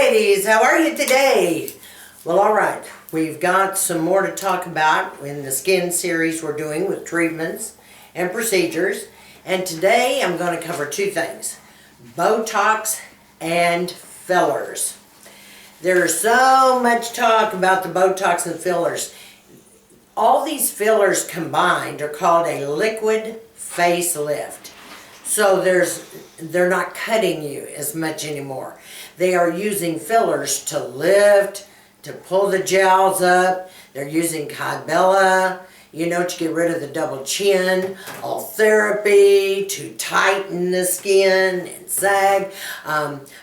ladies, how are you today? Well, alright, we've got some more to talk about in the skin series we're doing with treatments and procedures. And today I'm going to cover two things: Botox and fillers. There's so much talk about the Botox and fillers. All these fillers combined are called a liquid facelift. So they're not cutting you as much anymore. They are using fillers to lift, to pull the jowls up. They're using Kybella, to get rid of the double chin, all therapy, to tighten the skin and sag,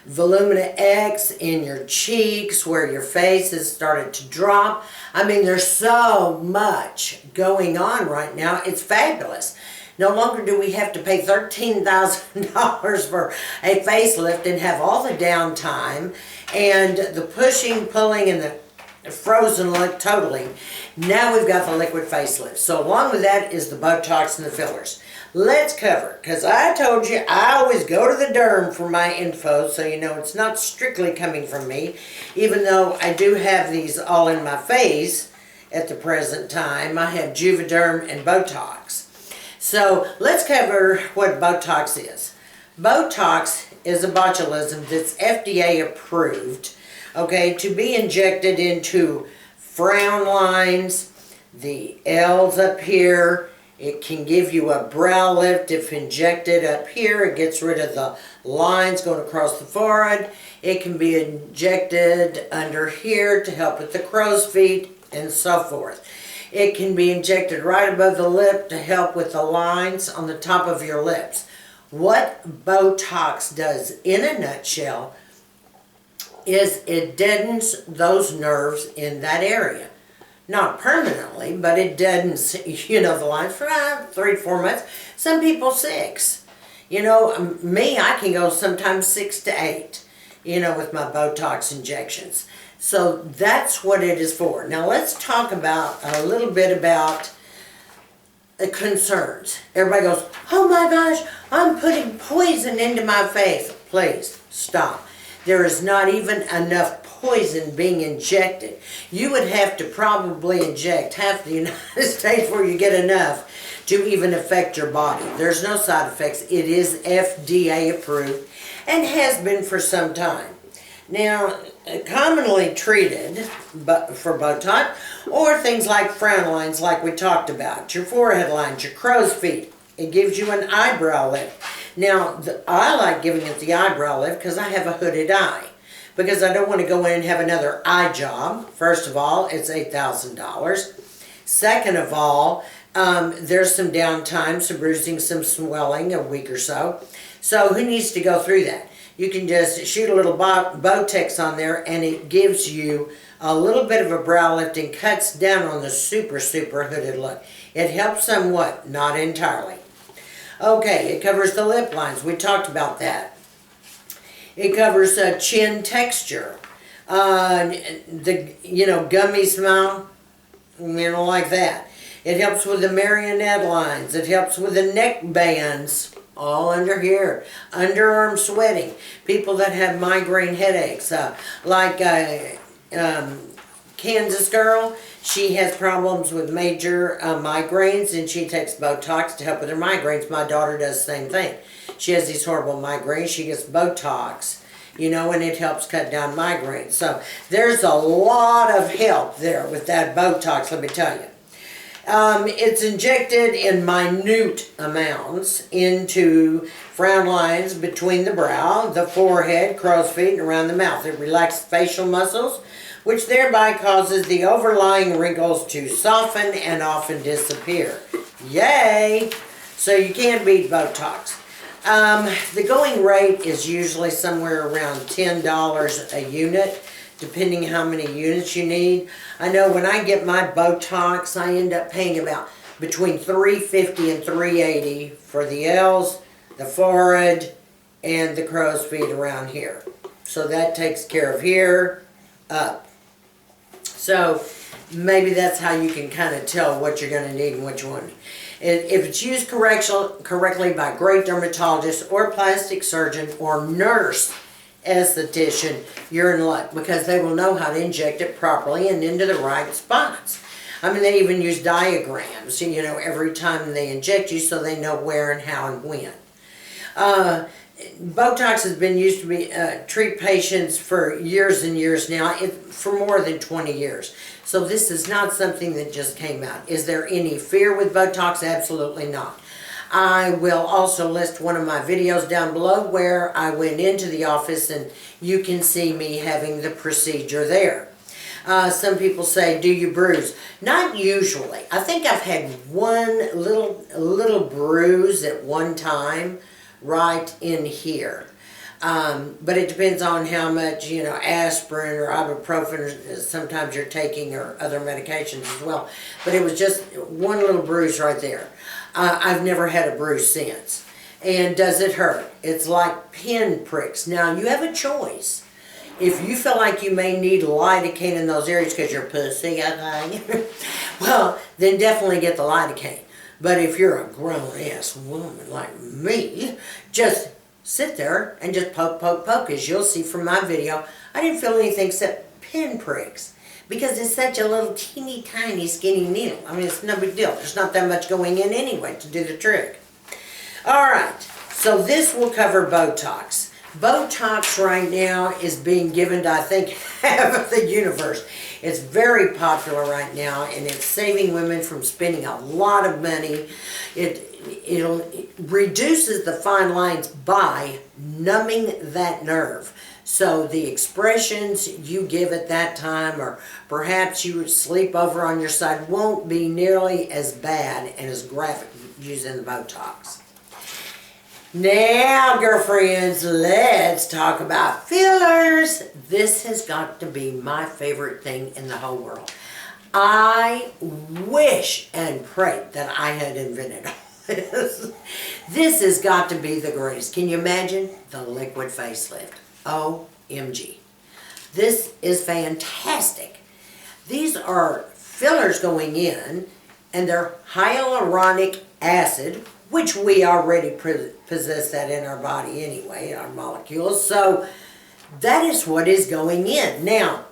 Volumina X in your cheeks where your face has started to drop. I mean, there's so much going on right now. It's fabulous. No longer do we have to pay $13,000 for a facelift and have all the downtime and the pushing, pulling, and the frozen look totally. Now we've got the liquid facelift. So along with that is the Botox and the fillers. Let's cover, because I told you I always go to the derm for my info, so you know it's not strictly coming from me, even though I do have these all in my face at the present time. I have Juvederm and Botox. So let's cover what Botox is. Botox is a botulism that's FDA approved, okay, to be injected into frown lines, the L's up here. It can give you a brow lift if injected up here. It gets rid of the lines going across the forehead. It can be injected under here to help with the crow's feet and so forth. It can be injected right above the lip to help with the lines on the top of your lips. What Botox does in a nutshell is it deadens those nerves in that area. Not permanently, but it deadens, the lines for 3 to 4 months. Some people 6. Me, I can go sometimes 6 to 8, with my Botox injections. So that's what it is for. Now let's talk about a little bit about the concerns. Everybody goes, oh my gosh, I'm putting poison into my face. Please, stop. There is not even enough poison being injected. You would have to probably inject half the United States before you get enough to even affect your body. There's no side effects. It is FDA approved and has been for some time. Now, commonly treated for Botox, or things like frown lines like we talked about, your forehead lines, your crow's feet. It gives you an eyebrow lift. Now, I like giving it the eyebrow lift because I have a hooded eye. Because I don't want to go in and have another eye job. First of all, it's $8,000. Second of all, there's some downtime, some bruising, some swelling, a week or so. So who needs to go through that? You can just shoot a little Botox on there and it gives you a little bit of a brow lift and cuts down on the super hooded look. It helps somewhat, not entirely. Okay, it covers the lip lines. We talked about that. It covers chin texture. The gummy smile, like that. It helps with the marionette lines. It helps with the neck bands. All under here. Underarm sweating. People that have migraine headaches. Like Kansas girl, she has problems with major migraines and she takes Botox to help with her migraines. My daughter does the same thing. She has these horrible migraines. She gets Botox, and it helps cut down migraines. So there's a lot of help there with that Botox, let me tell you. It's injected in minute amounts into frown lines between the brow, the forehead, crow's feet, and around the mouth. It relaxes facial muscles, which thereby causes the overlying wrinkles to soften and often disappear. Yay! So you can't beat Botox. The going rate is usually somewhere around $10 a unit, depending how many units you need. I know when I get my Botox, I end up paying about between $350 and $380 for the L's, the forehead, and the crow's feet around here. So that takes care of here, up. So maybe that's how you can kind of tell what you're going to need and what you want. If it's used correctly by a great dermatologist or plastic surgeon or nurse esthetician, you're in luck, because they will know how to inject it properly and into the right spots. I mean, they even use diagrams, you know, every time they inject you, so they know where and how and when. Botox has been used to be treat patients for years and years now, for more than 20 years. So this is not something that just came out. Is there any fear with Botox? Absolutely not. I will also list one of my videos down below where I went into the office, and you can see me having the procedure there. Some people say, do you bruise? Not usually. I think I've had one little bruise at one time right in here. But it depends on how much, you know, aspirin or ibuprofen sometimes you're taking, or other medications as well. But it was just one little bruise right there. I've never had a bruise since. And does it hurt? It's like pin pricks. Now, you have a choice. If you feel like you may need lidocaine in those areas because you're pussy, I think, well, then definitely get the lidocaine. But if you're a grown-ass woman like me, just sit there and just poke, poke, poke. As you'll see from my video, I didn't feel anything except pin pricks, because it's such a little teeny tiny skinny needle. I mean, it's no big deal. There's not that much going in anyway to do the trick. Alright, so this will cover Botox. Botox right now is being given to, I think, half of the universe. It's very popular right now, and it's saving women from spending a lot of money. It reduces the fine lines by numbing that nerve. So the expressions you give at that time, or perhaps you sleep over on your side, won't be nearly as bad and as graphic using the Botox. Now, girlfriends, let's talk about fillers. This has got to be my favorite thing in the whole world. I wish and pray that I had invented all this. This has got to be the greatest. Can you imagine the liquid facelift? OMG. This is fantastic. These are fillers going in, and they're hyaluronic acid, which we already possess that in our body anyway, our molecules. So that is what is going in. Now,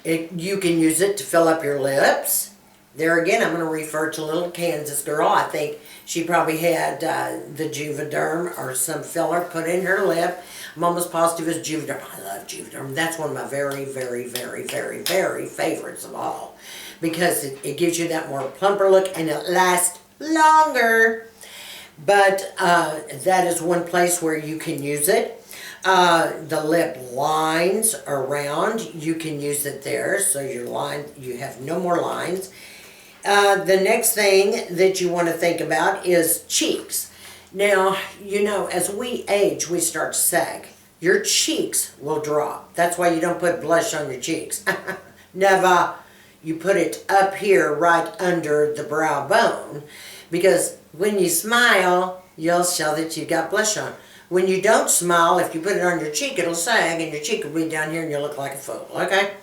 you can use it to fill up your lips. There again, I'm going to refer to little Kansas girl. I think she probably had the Juvederm or some filler put in her lip. I'm almost positive it's Juvederm. I love Juvederm. That's one of my very, very, very, very, very favorites of all, because it gives you that more plumper look, and it lasts longer. But that is one place where you can use it. The lip lines around, you can use it there, so your line, you have no more lines. The next thing that you want to think about is cheeks. Now, you know, as we age, we start to sag. Your cheeks will drop. That's why you don't put blush on your cheeks. Never. You put it up here right under the brow bone, because when you smile, you'll show that you've got blush on. When you don't smile, if you put it on your cheek, it'll sag, and your cheek will be down here, and you'll look like a fool, okay?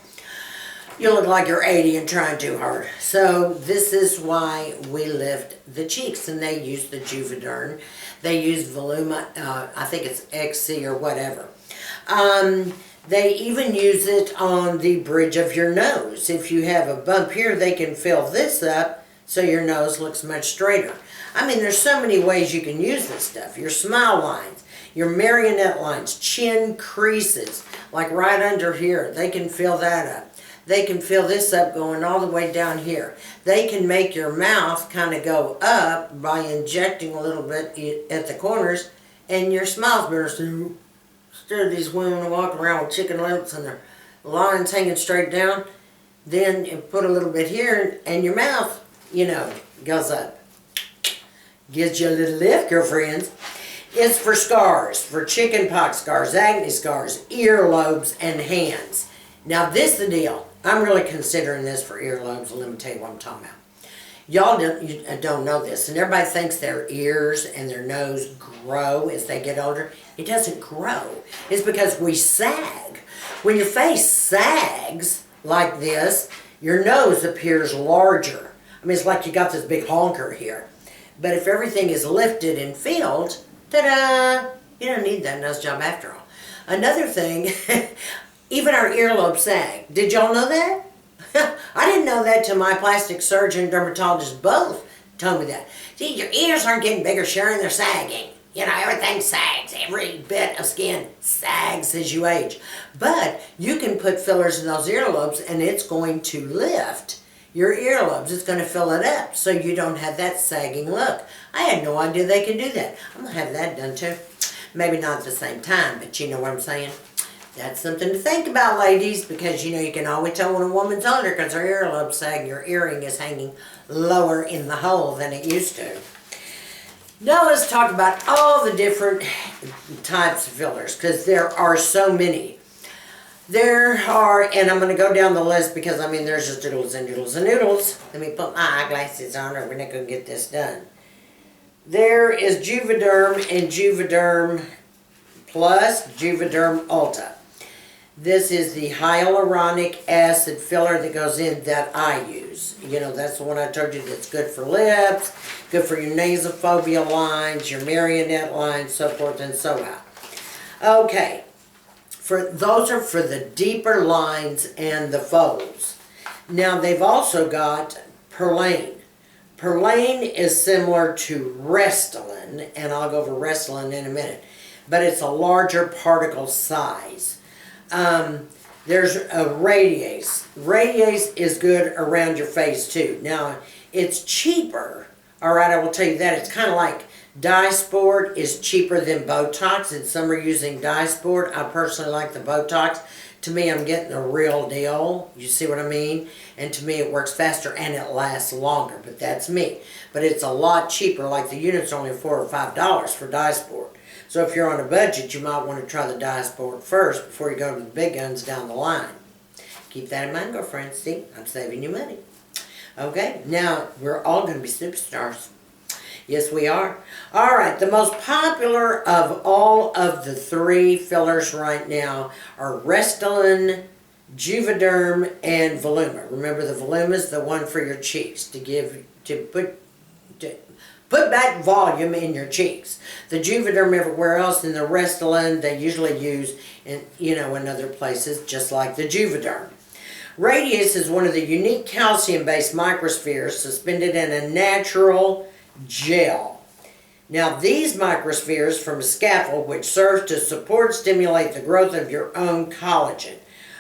You'll look like you're 80 and trying too hard. So this is why we lift the cheeks, and they use the Juvederm. They use Voluma, I think it's XC or whatever. They even use it on the bridge of your nose. If you have a bump here, they can fill this up so your nose looks much straighter. I mean, there's so many ways you can use this stuff. Your smile lines, your marionette lines, chin creases, like right under here, they can fill that up. They can fill this up going all the way down here. They can make your mouth kind of go up by injecting a little bit at the corners, and your smile's better. Instead of these women walking around with chicken lips and their lines hanging straight down, then you put a little bit here, and your mouth, you know, goes up. Gives you a little lift, girlfriends. It's for scars, for chicken pox scars, acne scars, earlobes, and hands. Now, this is the deal. I'm really considering this for earlobes, and let me tell you what I'm talking about. Y'all don't know this, and everybody thinks their ears and their nose grow as they get older. It doesn't grow. It's because we sag. When your face sags like this, your nose appears larger. I mean, it's like you got this big honker here. But if everything is lifted and filled, ta-da! You don't need that nose job after all. Another thing, even our earlobes sag. Did y'all know that? I didn't know that till my plastic surgeon and dermatologist both told me that. See, your ears aren't getting bigger, Sharon, they're sagging. You know, everything sags. Every bit of skin sags as you age. But you can put fillers in those earlobes and it's going to lift your earlobes. It's going to fill it up so you don't have that sagging look. I had no idea they could do that. I'm going to have that done too. Maybe not at the same time, but you know what I'm saying? That's something to think about, ladies, because you know you can always tell when a woman's older because her earlobe sag and your earring is hanging lower in the hole than it used to. Now let's talk about all the different types of fillers because there are so many. There are, and I'm going to go down the list because I mean there's just doodles and doodles and noodles. Let me put my eyeglasses on or we're not going to get this done. There is Juvederm and Juvederm Plus, Juvederm Ultra. This is the hyaluronic acid filler that goes in that I use. You know, that's the one I told you that's good for lips, good for your nasophobia lines, your marionette lines, so forth and so on. Okay, those are for the deeper lines and the folds. Now they've also got Perlane. Perlane is similar to Restylane, and I'll go over Restylane in a minute, but it's a larger particle size. There's a Radiase. Radiase is good around your face too. Now, it's cheaper. Alright, I will tell you that. It's kind of like Dysport is cheaper than Botox, and some are using Dysport. I personally like the Botox. To me, I'm getting the real deal. You see what I mean? And to me, it works faster and it lasts longer. But that's me. But it's a lot cheaper. Like the unit's only $4 or $5 for Dysport. So if you're on a budget, you might want to try the Dysport first before you go to the big guns down the line. Keep that in mind, girlfriends. See, I'm saving you money. Okay, now we're all going to be superstars. Yes, we are. All right, the most popular of all of the three fillers right now are Restylane, Juvederm, and Voluma. Remember, the Voluma is the one for your cheeks to put back volume in your cheeks. The Juvederm everywhere else, and the Restylane they usually use in in other places, just like the Juvederm. Radiase is one of the unique calcium-based microspheres suspended in a natural gel. Now these microspheres from a scaffold which serves to support stimulate the growth of your own collagen.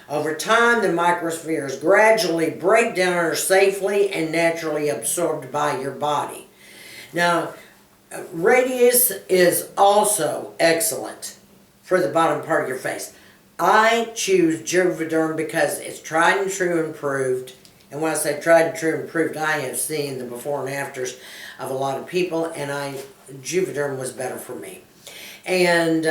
Over time, the microspheres gradually break down and are safely and naturally absorbed by your body. Now, Radiase is also excellent for the bottom part of your face. I choose Juvederm because it's tried and true and proved. And when I say tried and true and proved, I have seen the before and afters of a lot of people, and Juvederm was better for me. And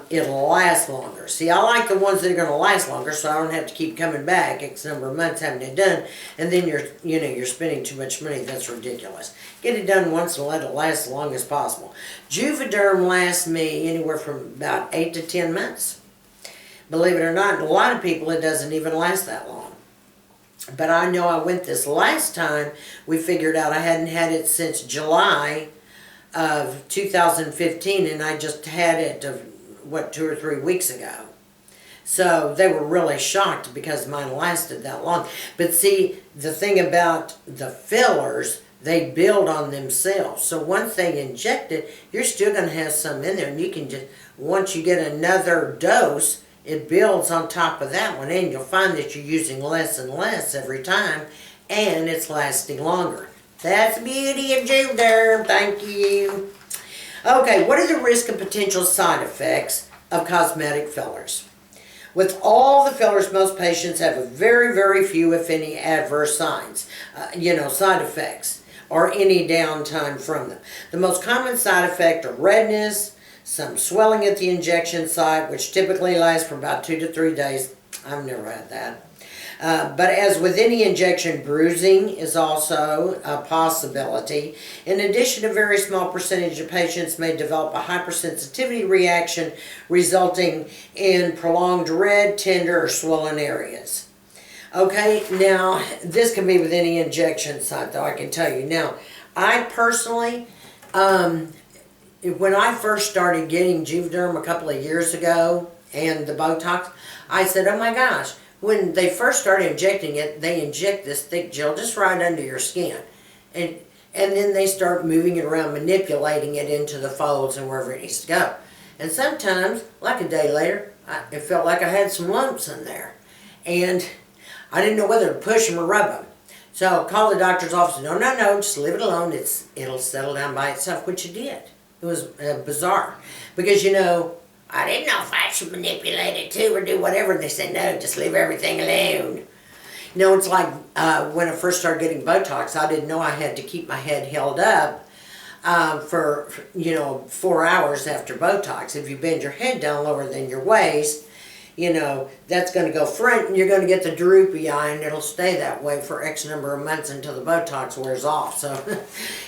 it'll last longer. See, I like the ones that are going to last longer, so I don't have to keep coming back X number of months having it done, and then you're spending too much money. That's ridiculous. Get it done once and let it last as long as possible. Juvederm lasts me anywhere from about 8 to 10 months. Believe it or not, a lot of people it doesn't even last that long. But I know I went this last time. We figured out I hadn't had it since July of 2015, and I just had it, 2 or 3 weeks ago. So they were really shocked because mine lasted that long. But see, the thing about the fillers, they build on themselves. So once they inject it, you're still going to have some in there, and you can just, once you get another dose, it builds on top of that one, and you'll find that you're using less and less every time, and it's lasting longer. That's the beauty of Juvederm. Thank you. Okay, what are the risk and potential side effects of cosmetic fillers? With all the fillers, most patients have a very, very few, if any, adverse signs, side effects, or any downtime from them. The most common side effect are redness, some swelling at the injection site, which typically lasts for about 2 to 3 days. I've never had that. But as with any injection, bruising is also a possibility. In addition, a very small percentage of patients may develop a hypersensitivity reaction resulting in prolonged red, tender, or swollen areas. Okay, now this can be with any injection site, though, I can tell you. Now, I personally, when I first started getting Juvederm a couple of years ago, and the Botox, I said, oh my gosh, when they first started injecting it, they inject this thick gel just right under your skin. And then they start moving it around, manipulating it into the folds and wherever it needs to go. And sometimes, like a day later, it felt like I had some lumps in there. And I didn't know whether to push them or rub them. So I called the doctor's office. No, just leave it alone. It'll settle down by itself, which it did. It was bizarre. Because, I didn't know if I should manipulate it too or do whatever. And they said, no, just leave everything alone. It's like when I first started getting Botox, I didn't know I had to keep my head held up for 4 hours after Botox. If you bend your head down lower than your waist, that's going to go front and you're going to get the droopy eye, and it'll stay that way for X number of months until the Botox wears off. So,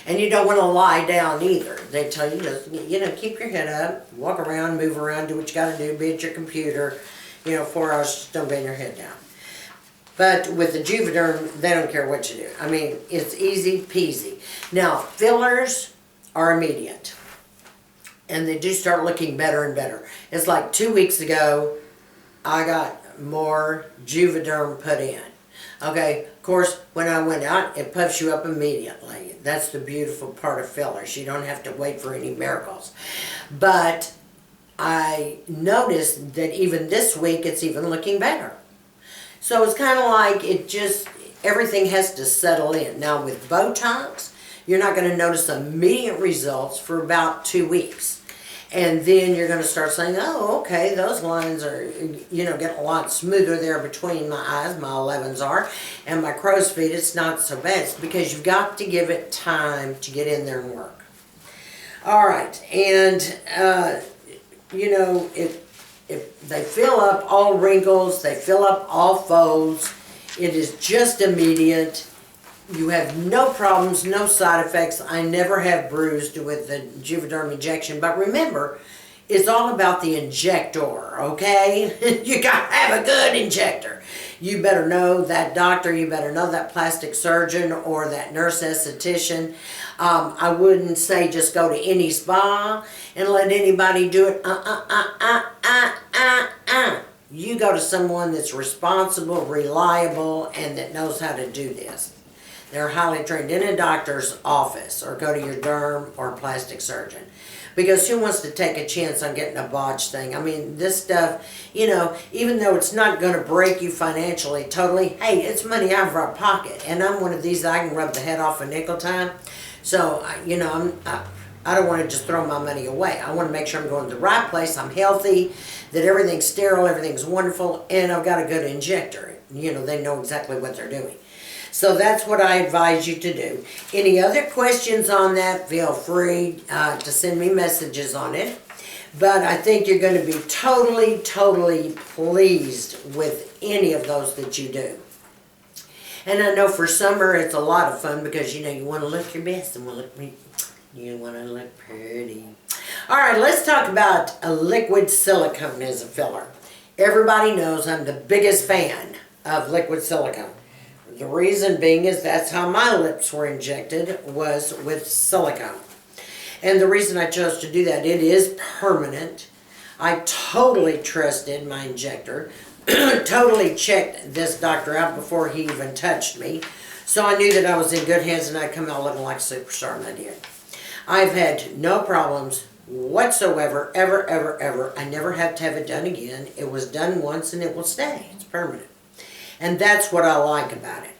and you don't want to lie down either. They tell you just, keep your head up, walk around, move around, do what you got to do, be at your computer, 4 hours, just don't bend your head down. But with the Juvederm, they don't care what you do. I mean, it's easy peasy. Now, fillers are immediate. And they do start looking better and better. It's like 2 weeks ago, I got more Juvederm put in. Okay, of course, when I went out, it puffs you up immediately. That's the beautiful part of fillers. You don't have to wait for any miracles. But I noticed that even this week, it's even looking better. So it's kind of like everything has to settle in. Now with Botox, you're not going to notice immediate results for about 2 weeks. And then you're going to start saying, oh, okay, those lines are, getting a lot smoother there between my eyes, my 11s are, and my crow's feet, it's not so bad. It's because you've got to give it time to get in there and work. All right, and, if they fill up all wrinkles, they fill up all folds, it is just immediate. You have no problems, no side effects. I never have bruised with the Juvederm injection. But remember, it's all about the injector, okay? You got to have a good injector. You better know that doctor, you better know that plastic surgeon or that nurse esthetician. I wouldn't say just go to any spa and let anybody do it. You go to someone that's responsible, reliable, and that knows how to do this. They're highly trained in a doctor's office, or go to your derm or plastic surgeon. Because who wants to take a chance on getting a botched thing? I mean, this stuff, even though it's not going to break you financially totally, hey, it's money out of our pocket. And I'm one of these that I can rub the head off a nickel time. So, I don't want to just throw my money away. I want to make sure I'm going to the right place, I'm healthy, that everything's sterile, everything's wonderful, and I've got a good injector. They know exactly what they're doing. So that's what I advise you to do. Any other questions on that, feel free to send me messages on it. But I think you're going to be totally, totally pleased with any of those that you do. And I know for summer it's a lot of fun because, you want to look your best and you want to look pretty. All right, let's talk about a liquid silicone as a filler. Everybody knows I'm the biggest fan of liquid silicone. The reason being is that's how my lips were injected, was with silicone. And the reason I chose to do that, it is permanent. I totally trusted my injector. Totally checked this doctor out before he even touched me. So I knew that I was in good hands and I'd come out looking like a superstar, and I did. I've had no problems whatsoever, ever. I never have to have it done again. It was done once and it will stay. It's permanent. And that's what I like about it.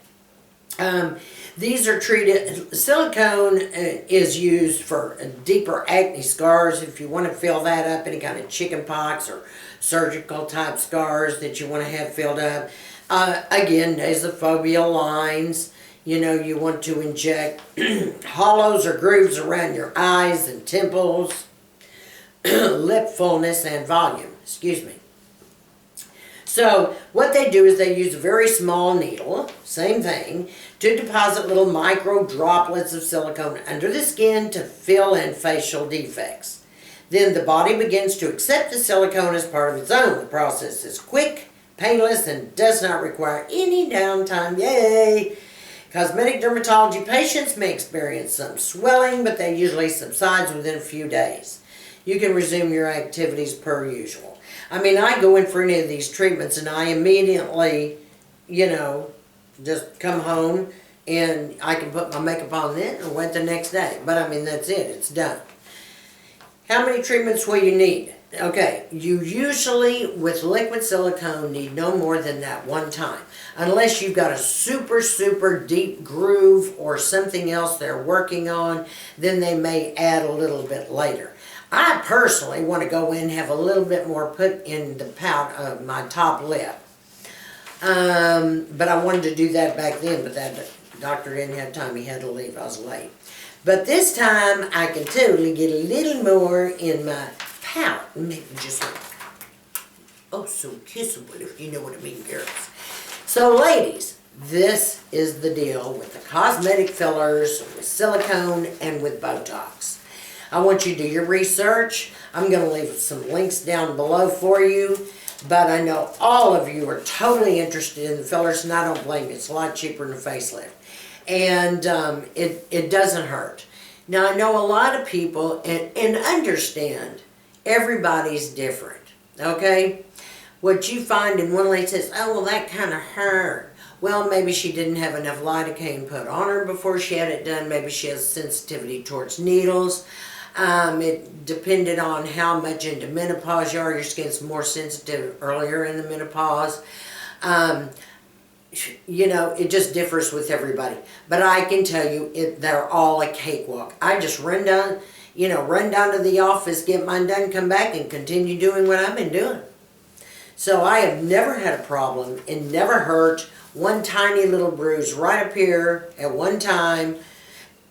These are treated, silicone is used for deeper acne scars. If you want to fill that up, any kind of chicken pox or surgical type scars that you want to have filled up. Again, nasophobia lines. You want to inject hollows or grooves around your eyes and temples, lip fullness and volume, excuse me. So what they do is they use a very small needle, same thing, to deposit little micro droplets of silicone under the skin to fill in facial defects. Then the body begins to accept the silicone as part of its own. The process is quick, painless, and does not require any downtime. Yay! Cosmetic dermatology patients may experience some swelling, but they usually subsides within a few days. You can resume your activities per usual. I mean, I go in for any of these treatments and I immediately, you know, just come home and I can put my makeup on then and went the next day. But I mean, that's it. It's done. How many treatments will you need? Okay, you usually, with liquid silicone, need no more than that one time. Unless you've got a super, super deep groove or something else they're working on, then they may add a little bit later. I personally want to go in and have a little bit more put in the pout of my top lip. But I wanted to do that back then, but that doctor didn't have time. He had to leave. I was late. But this time, I can totally get a little more in my pout. Maybe just like, oh, so kissable, if you know what I mean, girls. So, ladies, this is the deal with the cosmetic fillers, with silicone, and with Botox. I want you to do your research. I'm going to leave some links down below for you. But I know all of you are totally interested in the fillers, and I don't blame you. It's a lot cheaper than a facelift. And it doesn't hurt. Now, I know a lot of people, and understand, everybody's different, okay? What you find in one lady says, oh, well, that kind of hurt. Well, maybe she didn't have enough lidocaine put on her before she had it done. Maybe she has sensitivity towards needles. It depended on how much into menopause you are. Your skin's more sensitive earlier in the menopause. You know, it just differs with everybody. But I can tell you, they're all a cakewalk. I just run down to the office, get mine done, come back, and continue doing what I've been doing. So I have never had a problem. It never hurt. One tiny little bruise right up here at one time,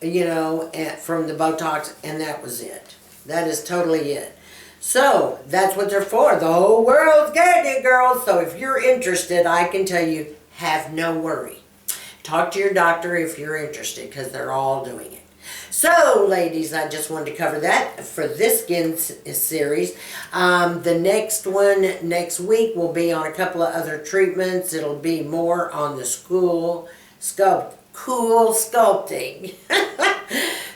you know, from the Botox, and that was it. That is totally it. So, that's what they're for. The whole world's getting it, girls. So if you're interested, I can tell you, have no worry. Talk to your doctor if you're interested, because they're all doing it. So, ladies, I just wanted to cover that for this skin series. The next one next week will be on a couple of other treatments. It'll be more on the cool sculpting.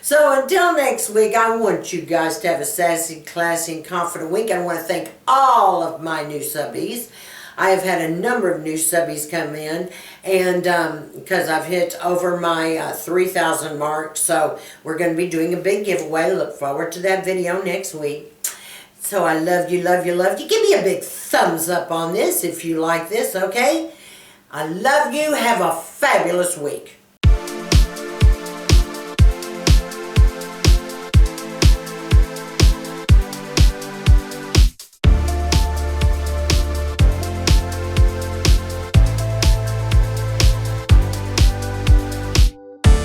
So until next week, I want you guys to have a sassy, classy, and confident week. I want to thank all of my new subbies. I have had a number of new subbies come in, and because I've hit over my 3,000 mark, so we're going to be doing a big giveaway. Look forward to that video next week. So I love you, love you, love you. Give me a big thumbs up on this if you like this, okay? I love you. Have a fabulous week.